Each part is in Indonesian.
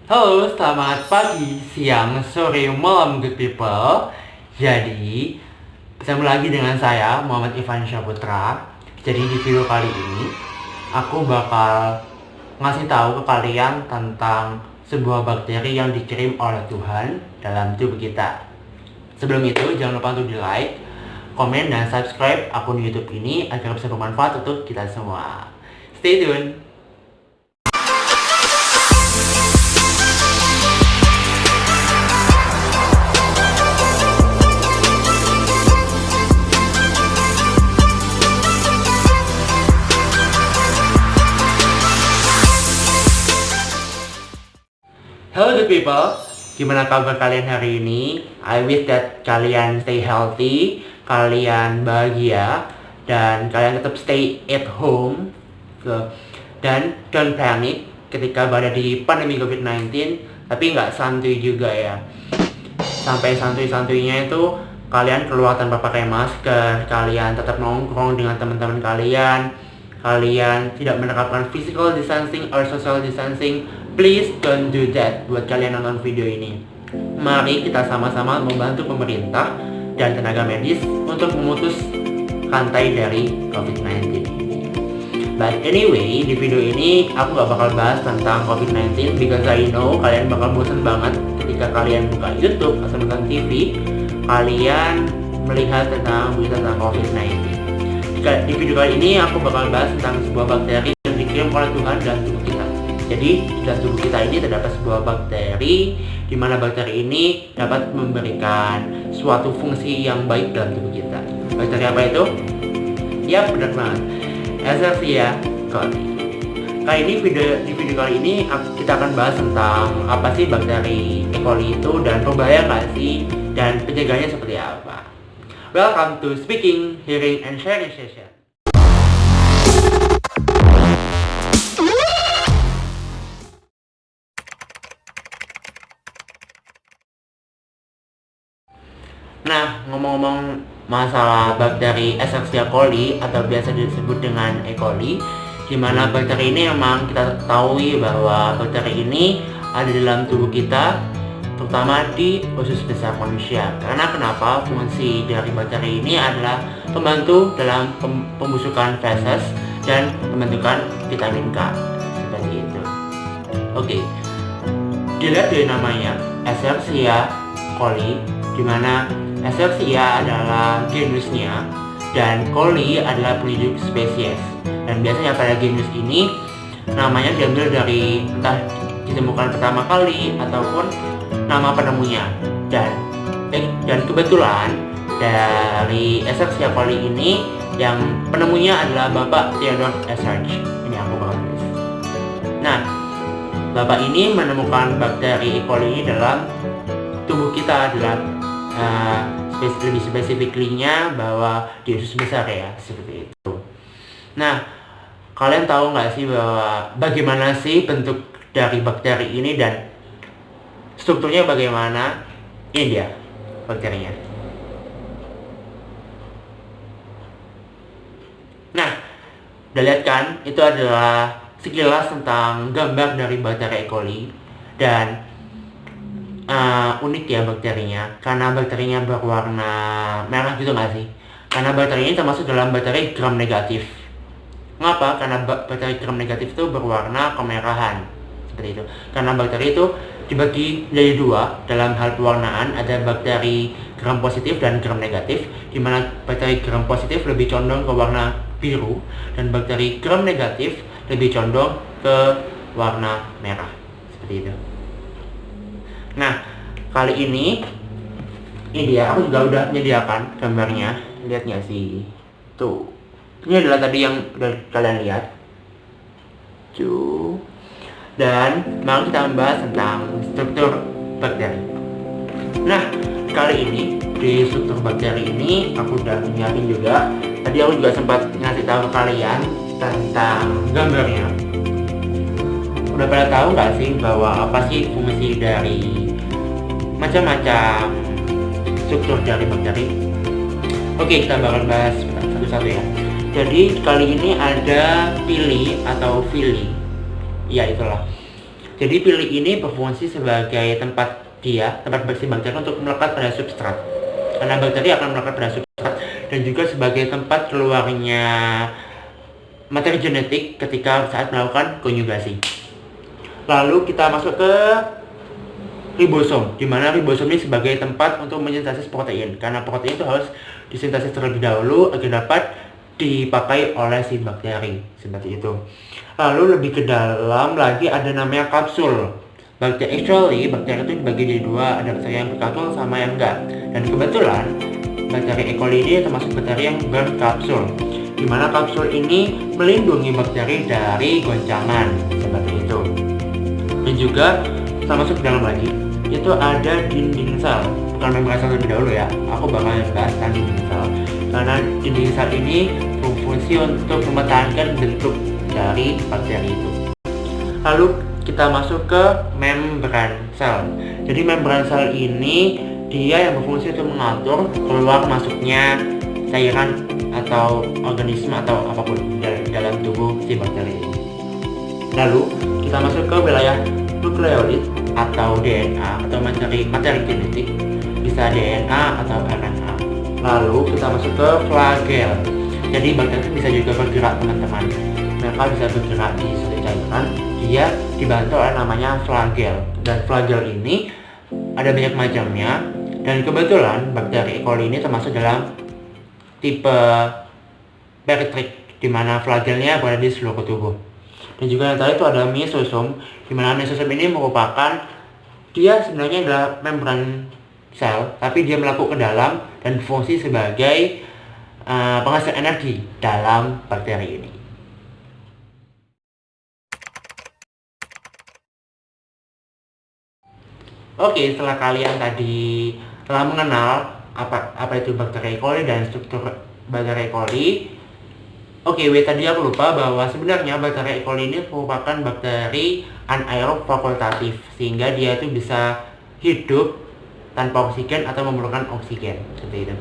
Halo, selamat pagi, siang, sore, malam, good people. Jadi, bertemu lagi dengan saya, Muhammad Ivan Syaputra. Jadi di video kali ini, aku bakal ngasih tahu ke kalian tentang sebuah bakteri yang dikirim oleh Tuhan dalam tubuh kita. Sebelum itu, jangan lupa untuk di like, komen, dan subscribe akun YouTube ini agar bisa bermanfaat untuk kita semua. Stay tune! Hello good people, gimana kabar kalian hari ini? I wish that kalian stay healthy, kalian bahagia, dan kalian tetap stay at home. Dan don't panic ketika berada di pandemi COVID-19, tapi nggak santuy juga ya. Sampai santuy-santuynya itu kalian keluar tanpa pakai masker, kalian tetap nongkrong dengan teman-teman kalian tidak menerapkan physical distancing or social distancing. Please don't do that buat kalian nonton video ini. Mari kita sama-sama membantu pemerintah dan tenaga medis untuk memutus rantai dari COVID-19. But anyway, di video ini aku gak bakal bahas tentang COVID-19 because I know kalian bakal bosan banget ketika kalian buka YouTube atau nonton TV, kalian melihat tentang berita tentang COVID-19. Di video kali ini aku bakal bahas tentang sebuah bakteri yang dikirim oleh Tuhan dalam tubuh kita. Jadi dalam tubuh kita ini terdapat sebuah bakteri, di mana bakteri ini dapat memberikan suatu fungsi yang baik dalam tubuh kita. Bakteri apa itu? Ya benar banget, Escherichia coli. Kali ini di video kali ini kita akan bahas tentang apa sih bakteri E. coli itu dan berbahaya nggak sih dan penjagaannya seperti apa. Welcome to Speaking, Hearing, and Sharing Session. Nah, ngomong-ngomong masalah bakteri Escherichia coli atau biasa disebut dengan E. coli, di mana bakteri ini memang kita ketahui bahwa bakteri ini ada dalam tubuh kita, terutama di usus besar manusia. Karena kenapa? Fungsi dari bakteri ini adalah membantu dalam pembusukan feses dan pembentukan vitamin K, seperti itu. Oke, dilihat dari namanya Escherichia coli, di mana Escherichia adalah genusnya dan coli adalah penduduk spesies. Dan biasanya pada genus ini namanya diambil dari entah ditemukan pertama kali ataupun nama penemunya. Dan kebetulan dari Escherichia coli ini yang penemunya adalah Bapak Theodore Escherichia. Ini aku bakal tulis. Nah, Bapak ini menemukan bakteri E. coli ini dalam tubuh kita, dalam lebih spesifiknya bahwa di usus besar ya, seperti itu. Nah, kalian tahu nggak sih bahwa bagaimana sih bentuk dari bakteri ini dan strukturnya bagaimana? Ini dia bakterinya. Nah, udah lihat kan? Itu adalah sekilas tentang gambar dari bakteri E. coli. Dan unik ya bakterinya, karena bakterinya berwarna merah gitu nggak sih? Karena bakteri ini termasuk dalam bakteri gram negatif. Mengapa? Karena bakteri gram negatif itu berwarna kemerahan, seperti itu. Karena bakteri itu dibagi jadi dua dalam hal pewarnaan, ada bakteri gram positif dan gram negatif, di mana bakteri gram positif lebih condong ke warna biru dan bakteri gram negatif lebih condong ke warna merah, seperti itu. Nah, kali ini dia, aku juga udah menyediakan gambarnya. Lihat nggak sih? Tuh, ini adalah tadi yang udah kalian lihat. Tuh. Dan mari kita membahas tentang struktur bakteri. Nah, kali ini di struktur bakteri ini aku udah nyiapin juga. Tadi aku juga sempat ngasih tahu ke kalian tentang gambarnya. Udah pada tahu nggak sih bahwa apa sih fungsi dari macam-macam struktur dari bakteri? Oke, kita bakal bahas satu-satu ya. Jadi kali ini ada pili atau fili, ya itulah. Jadi pili ini berfungsi sebagai tempat bersih bakteri untuk melekat pada substrat. Karena bakteri akan melekat pada substrat dan juga sebagai tempat keluarnya materi genetik ketika saat melakukan konjugasi. Lalu kita masuk ke ribosom, di mana ribosom ini sebagai tempat untuk mensintesis protein. Karena protein itu harus disintesis terlebih dahulu agar dapat dipakai oleh si bakteri, seperti itu. Lalu lebih ke dalam lagi ada namanya kapsul. Bakteri itu dibagi jadi dua, ada bakteri yang berkapsul sama yang enggak. Dan kebetulan bakteri E. coli ini termasuk bakteri yang berkapsul, di mana kapsul ini melindungi bakteri dari goncangan, seperti itu. Dan juga kita masuk ke dalam lagi, itu ada dinding sel, bukan membran sel terlebih dahulu ya. Aku bakal bahas tentang dinding sel, karena dinding sel ini berfungsi untuk mempertahankan bentuk dari bakteri itu. Lalu kita masuk ke membran sel. Jadi membran sel ini dia yang berfungsi untuk mengatur keluar masuknya cairan atau organisme atau apapun dalam tubuh si bakteri ini. Lalu kita masuk ke wilayah nukleolit atau DNA atau materi genetik, bisa DNA atau RNA. Lalu kita masuk ke flagel. Jadi bakteri bisa juga bergerak, teman-teman. Mereka bisa bergerak di suatu cairan, dia dibantu oleh namanya flagel. Dan flagel ini ada banyak macamnya, dan kebetulan bakteri E. coli ini termasuk dalam tipe peritrik, di mana flagelnya berada di seluruh tubuh. Dan juga yang tadi itu ada mesosom, di mana mesosom ini merupakan, dia sebenarnya adalah membran sel, tapi dia melapuk ke dalam dan berfungsi sebagai penghasil energi dalam bakteri ini. Oke, setelah kalian tadi telah mengenal apa itu bakteri E. coli dan struktur bakteri E. coli. Oke, tadi aku lupa bahwa sebenarnya bakteri E. coli ini merupakan bakteri anaerob fakultatif, sehingga dia itu bisa hidup tanpa oksigen atau memerlukan oksigen, seperti itu.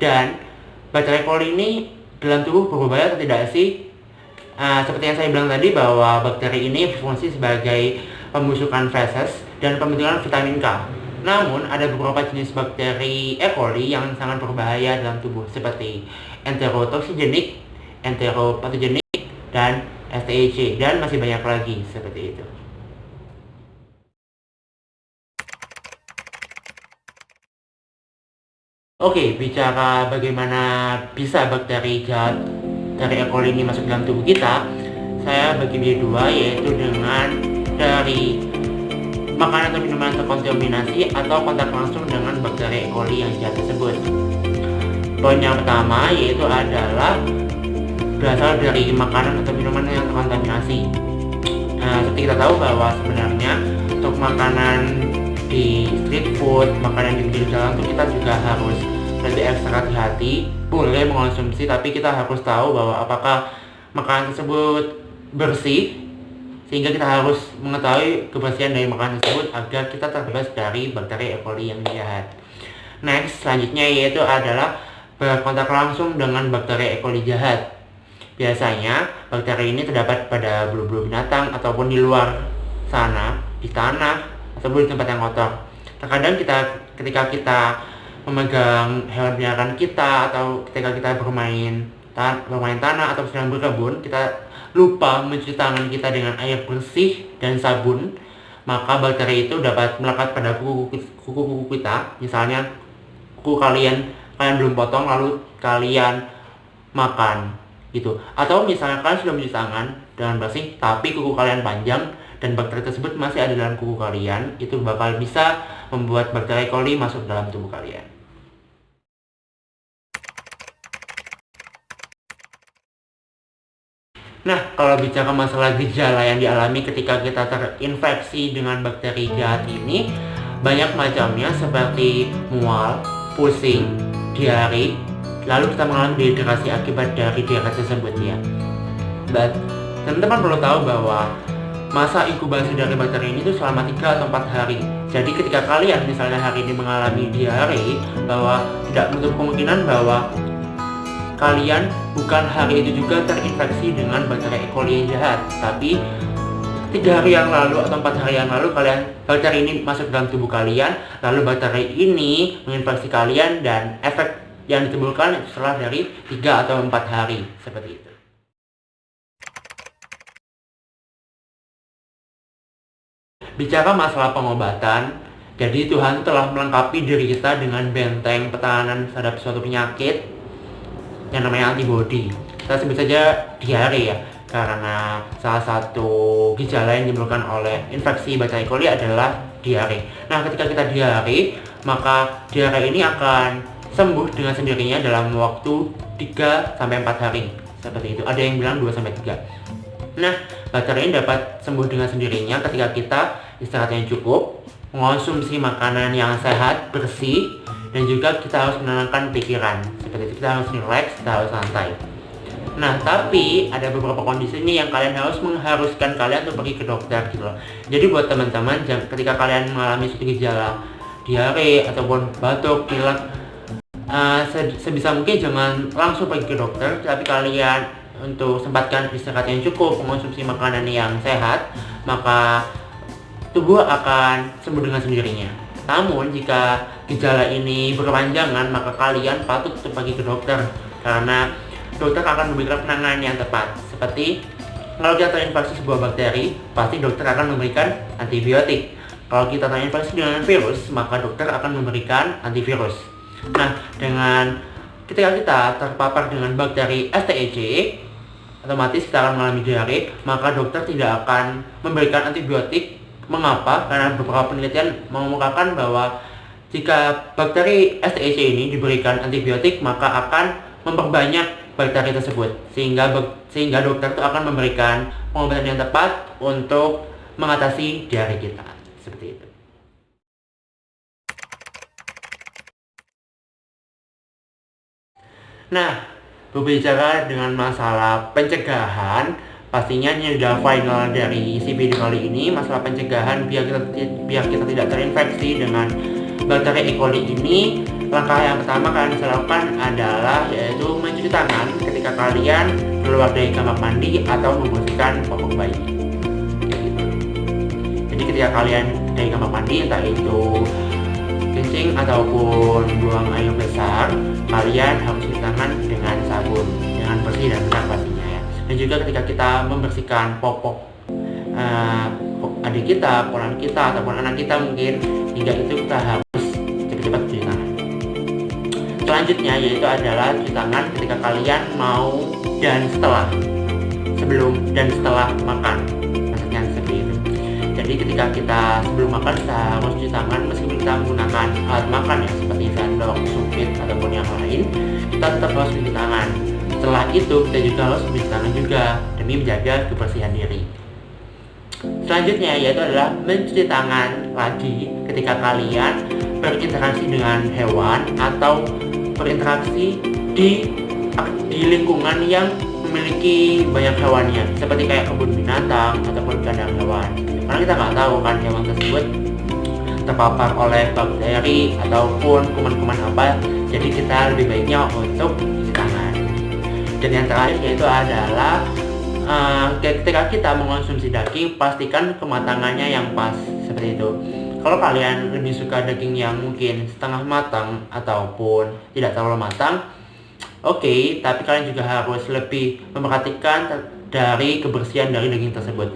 Dan bakteri E. coli ini dalam tubuh berbahaya atau tidak sih? Seperti yang saya bilang tadi, bahwa bakteri ini berfungsi sebagai pembusukan feses dan pembentukan vitamin K. Namun ada beberapa jenis bakteri E. coli yang sangat berbahaya dalam tubuh, seperti enterotoksigenik, enteropatogenik, dan STEC, dan masih banyak lagi seperti itu. Oke, bicara bagaimana bisa bakteri jahat dari E. coli ini masuk dalam tubuh kita, saya bagi menjadi dua, yaitu dengan dari makanan atau minuman terkontaminasi atau kontak langsung dengan bakteri E. coli yang jahat tersebut. Poin yang pertama yaitu adalah berasal dari makanan atau minuman yang terkontaminasi. Seperti kita tahu bahwa sebenarnya untuk makanan di street food, makanan di pinggir jalan itu kita juga harus lebih ekstra hati-hati. Boleh mengonsumsi, tapi kita harus tahu bahwa apakah makanan tersebut bersih, sehingga kita harus mengetahui kebersihan dari makanan tersebut agar kita terbebas dari bakteri E. coli yang jahat. Next, selanjutnya yaitu adalah berkontak langsung dengan bakteri E. coli jahat. Biasanya bakteri ini terdapat pada bulu-bulu binatang ataupun di luar sana, di tanah ataupun di tempat yang kotor. Terkadang ketika kita memegang hewan peliharaan kita, atau ketika kita bermain tanah atau sedang berkebun, kita lupa mencuci tangan kita dengan air bersih dan sabun, maka bakteri itu dapat melekat pada kuku kita. Misalnya kuku kalian belum potong lalu kalian makan gitu, atau misalnya kalian sudah mencuci tangan dengan bersih tapi kuku kalian panjang dan bakteri tersebut masih ada dalam kuku kalian, itu bakal bisa membuat bakteri E. coli masuk dalam tubuh kalian. Nah, kalau bicara masalah gejala yang dialami ketika kita terinfeksi dengan bakteri jahat ini, banyak macamnya, seperti mual, pusing, diare, lalu kita mengalami dehidrasi akibat dari diare tersebut ya. Dan teman-teman perlu tahu bahwa masa inkubasi dari bakteri ini itu selama 3 atau 4 hari. Jadi ketika kalian misalnya hari ini mengalami diare, bahwa tidak menutup kemungkinan bahwa kalian bukan hari itu juga terinfeksi dengan bakteri E. coli yang jahat, tapi 3 hari yang lalu atau 4 hari yang lalu bakteri ini masuk dalam tubuh kalian, lalu bakteri ini menginfeksi kalian dan efek yang ditimbulkan setelah dari 3 atau 4 hari seperti itu. Bicara masalah pengobatan, jadi Tuhan telah melengkapi diri kita dengan benteng pertahanan terhadap suatu penyakit yang namanya antibodi. Kita sebut saja diare ya, karena salah satu gejala yang ditimbulkan oleh infeksi bakteri E. coli adalah diare. Nah, ketika kita diare, maka diare ini akan sembuh dengan sendirinya dalam waktu 3-4 hari. Seperti itu. Ada yang bilang 2-3. Nah, bakteri ini dapat sembuh dengan sendirinya ketika kita istirahat yang cukup, mengonsumsi makanan yang sehat, bersih, dan juga kita harus menenangkan pikiran. Seperti itu, kita harus relax, kita harus santai. Nah, tapi ada beberapa kondisi ini yang kalian mengharuskan kalian untuk pergi ke dokter gitu loh. Jadi buat teman-teman, ketika kalian mengalami suatu gejala diare ataupun batuk, pilek, sebisa mungkin jangan langsung pergi ke dokter, tapi kalian untuk sempatkan istirahat yang cukup, mengonsumsi makanan yang sehat, maka tubuh akan sembuh dengan sendirinya. Namun jika gejala ini berkepanjangan, maka kalian patut untuk pergi ke dokter, karena dokter akan memberikan penanganan yang tepat. Seperti kalau kita terinfeksi sebuah bakteri, pasti dokter akan memberikan antibiotik. Kalau kita terinfeksi dengan virus, maka dokter akan memberikan antivirus. Nah, ketika kita terpapar dengan bakteri STEC, otomatis kita akan mengalami diare, maka dokter tidak akan memberikan antibiotik. Mengapa? Karena beberapa penelitian mengemukakan bahwa jika bakteri STEC ini diberikan antibiotik, maka akan memperbanyak bakteri tersebut, sehingga dokter itu akan memberikan pengobatan yang tepat untuk mengatasi diare kita. Seperti itu. Nah, berbicara dengan masalah pencegahan, pastinya ini adalah final dari isi video kali ini, masalah pencegahan biar kita tidak terinfeksi dengan bakteri E. coli ini. Langkah yang pertama kalian bisa lakukan adalah yaitu mencuci tangan ketika kalian keluar dari kamar mandi atau membersihkan popok bayi. Jadi ketika kalian dari kamar mandi, entah itu kencing ataupun buang air besar, kalian harus cuci tangan dengan sabun, dengan bersih dan benar pastinya ya. Dan juga ketika kita membersihkan popok adik kita, ponakan kita ataupun anak kita mungkin, hingga itu kita harus cepat-cepat cuci tangan. Selanjutnya yaitu adalah cuci tangan ketika kalian mau dan setelah, sebelum dan setelah makan, maksudnya seperti itu. Jadi ketika kita sebelum makan kita harus cuci tangan, meskipun kita menggunakan alat makan ya seperti sendok, sumpit ataupun yang lain, kita tetap harus cuci tangan. Setelah itu kita juga harus cuci tangan juga demi menjaga kebersihan diri. Selanjutnya yaitu adalah mencuci tangan lagi ketika kalian berinteraksi dengan hewan atau berinteraksi di lingkungan yang memiliki banyak hewannya, seperti kayak kebun binatang ataupun kandang hewan. Karena kita nggak tahu kan hewan tersebut terpapar oleh bakteri ataupun kuman-kuman apa, jadi kita lebih baiknya untuk cuci tangan. Dan yang terakhir yaitu adalah ketika kita mengonsumsi daging, pastikan kematangannya yang pas, seperti itu. Kalau kalian lebih suka daging yang mungkin setengah matang ataupun tidak terlalu matang, oke, tapi kalian juga harus lebih memperhatikan dari kebersihan dari daging tersebut.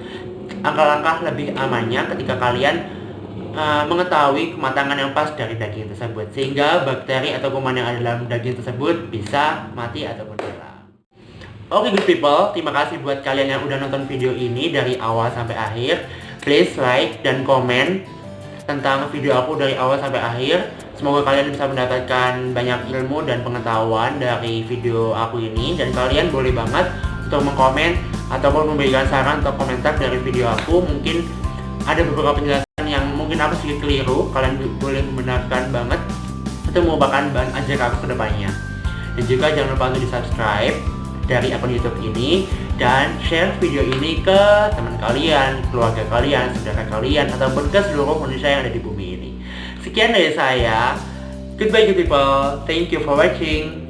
Langkah-langkah lebih amannya ketika kalian mengetahui kematangan yang pas dari daging tersebut, sehingga bakteri atau kuman yang ada dalam daging tersebut bisa mati ataupun hilang. Oke good people, terima kasih buat kalian yang udah nonton video ini dari awal sampai akhir. Please like dan komen tentang video aku dari awal sampai akhir. Semoga kalian bisa mendapatkan banyak ilmu dan pengetahuan dari video aku ini. Dan kalian boleh banget untuk mengkomen ataupun memberikan saran atau komentar dari video aku. Mungkin ada beberapa penjelasan yang mungkin aku sedikit keliru, kalian boleh membenarkan banget atau mengubahkan bahan ajar aku ke depannya. Dan juga jangan lupa untuk di subscribe dari akun YouTube ini dan share video ini ke teman kalian, keluarga kalian, saudara kalian, ataupun ke seluruh manusia yang ada di bumi ini. Sekian dari saya. Goodbye good people. Thank you for watching.